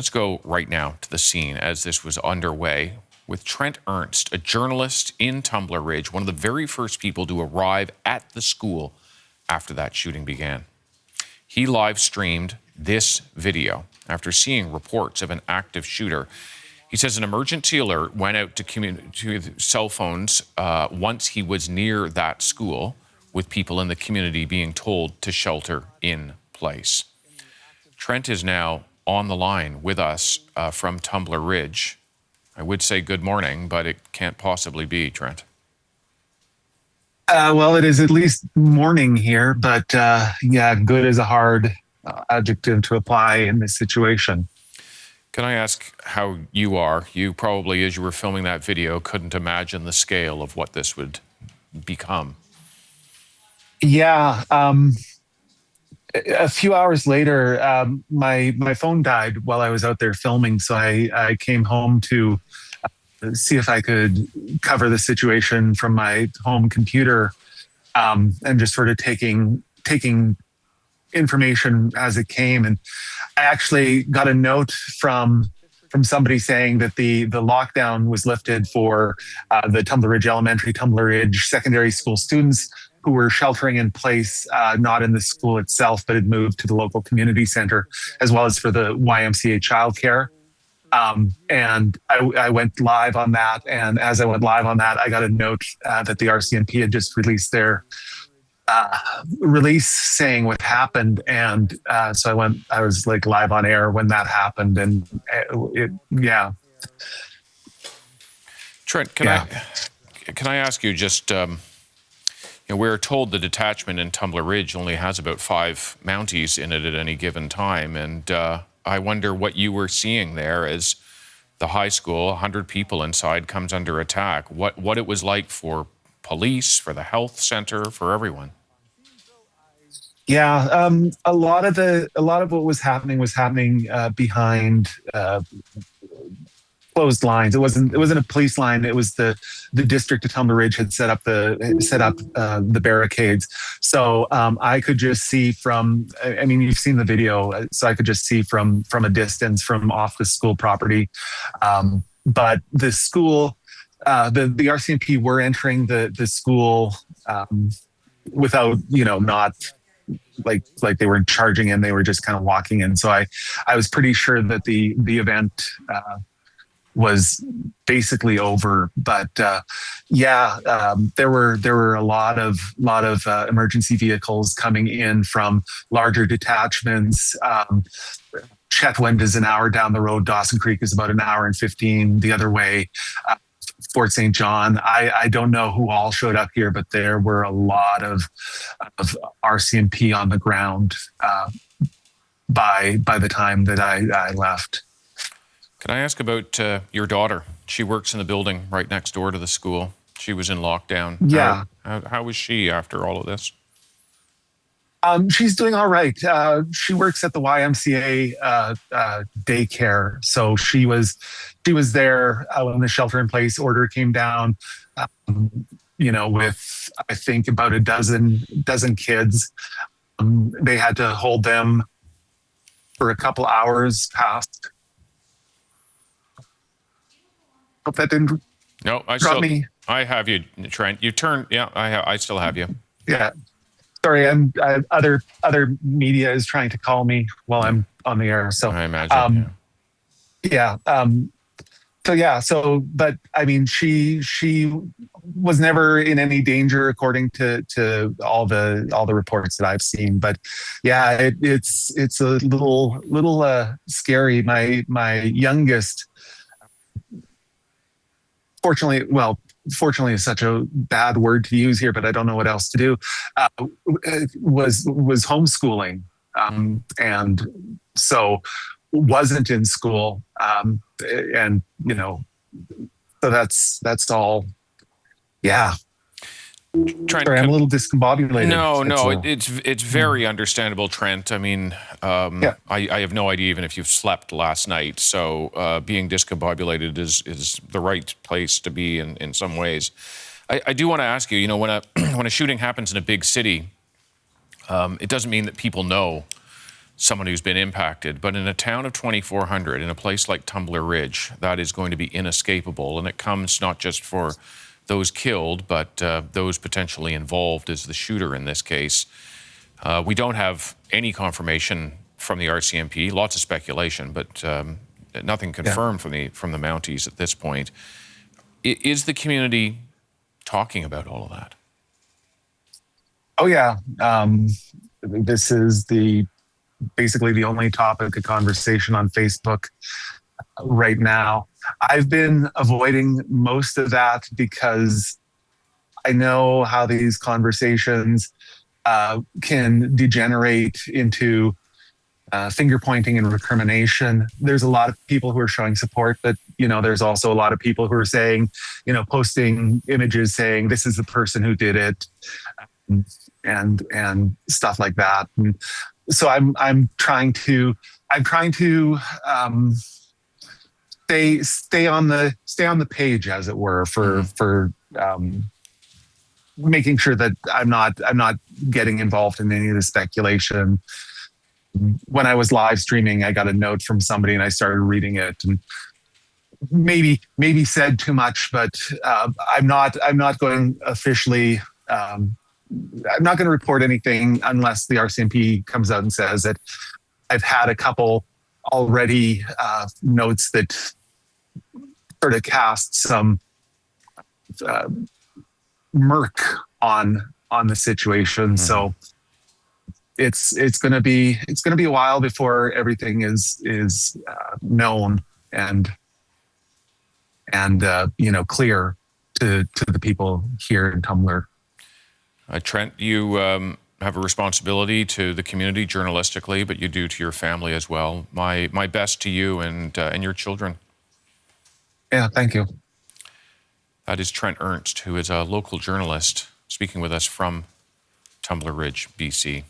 Let's go right now to the scene as this was underway with Trent Ernst, a journalist in Tumbler Ridge, one of the very first people to arrive at the school after that shooting began. He live streamed this video after seeing reports of an active shooter. He says an emergency alert went out to cell phones once he was near that school, with people in the community being told to shelter in place. Trent is now on the line with us from Tumbler Ridge. I would say good morning, but it can't possibly be, Trent. Well, it is at least morning here, but yeah, good is a hard adjective to apply in this situation. Can I ask how you are? You probably, as you were filming that video, couldn't imagine the scale of what this would become. Yeah. A few hours later, my phone died while I was out there filming, so I came home to see if I could cover the situation from my home computer, and just sort of taking information as it came. And I actually got a note from somebody saying that the lockdown was lifted for the Tumbler Ridge Elementary, Tumbler Ridge Secondary School students who were sheltering in place, not in the school itself, but had moved to the local community center, as well as for the YMCA childcare. And I went live on that. And as I went live on that, I got a note that the RCMP had just released their release saying what happened. And so I was like live on air when that happened. And yeah. Trent, can I ask you just, we're told the detachment in Tumbler Ridge only has about 5 Mounties in it at any given time. And I wonder what you were seeing there as the high school, 100 people inside, comes under attack. What it was like for police, for the health center, for everyone. Yeah, a lot of what was happening behind closed lines. It wasn't a police line. It was the district of Tumbler Ridge had set up the barricades. So I could just see from. I mean, you've seen the video, so I could just see from a distance from off the school property. But the school, the RCMP were entering the school without, not like they were charging in. They were just kind of walking in. So I was pretty sure that the event was basically over, but there were a lot of emergency vehicles coming in from larger detachments. Chetwynd is an hour down the road. Dawson Creek is about an hour and 15 the other way. Fort St. John. I don't know who all showed up here, but there were a lot of RCMP on the ground by the time that I left. Can I ask about your daughter? She works in the building right next door to the school. She was in lockdown. Yeah. How was she after all of this? She's doing all right. She works at the YMCA daycare. So she was there when the shelter-in-place order came down, with, I think, about a dozen kids. They had to hold them for a couple hours past. Hope that didn't. No, I have you, Trent. You turned. Yeah, I still have you. Yeah. Sorry, other media is trying to call me while I'm on the air. So I imagine. But I mean, she was never in any danger according to all the reports that I've seen. But yeah, it's a little scary. My youngest, fortunately is such a bad word to use here, but I don't know what else to do, was homeschooling. And so wasn't in school. And, so that's all. Yeah. Trent, sorry, I'm a little discombobulated. No, it's very understandable, Trent. I mean, I have no idea even if you've slept last night. So being discombobulated is the right place to be in some ways. I do want to ask you, when a shooting happens in a big city, it doesn't mean that people know. someone who's been impacted. But in a town of 2,400, in a place like Tumbler Ridge, that is going to be inescapable. And it comes not just for those killed, but those potentially involved as the shooter in this case. We don't have any confirmation from the RCMP, lots of speculation, but nothing confirmed from the Mounties at this point. Is the community talking about all of that? Oh, yeah. This is basically the only topic of conversation on Facebook right now. I've been avoiding most of that because I know how these conversations can degenerate into finger pointing and recrimination. There's a lot of people who are showing support, but there's also a lot of people who are saying, posting images saying this is the person who did it, and stuff like that. And so I'm trying to stay on the page, as it were, for making sure that I'm not getting involved in any of the speculation. When I was live streaming, I got a note from somebody and I started reading it, and maybe said too much, but I'm not going officially. I'm not going to report anything unless the RCMP comes out and says that. I've had a couple already notes that sort of cast some murk on the situation. So it's going to be a while before everything is known and clear to the people here in Tumbler. Trent, you have a responsibility to the community journalistically, but you do to your family as well. My best to you and your children. Yeah, thank you. That is Trent Ernst, who is a local journalist, speaking with us from Tumbler Ridge, BC.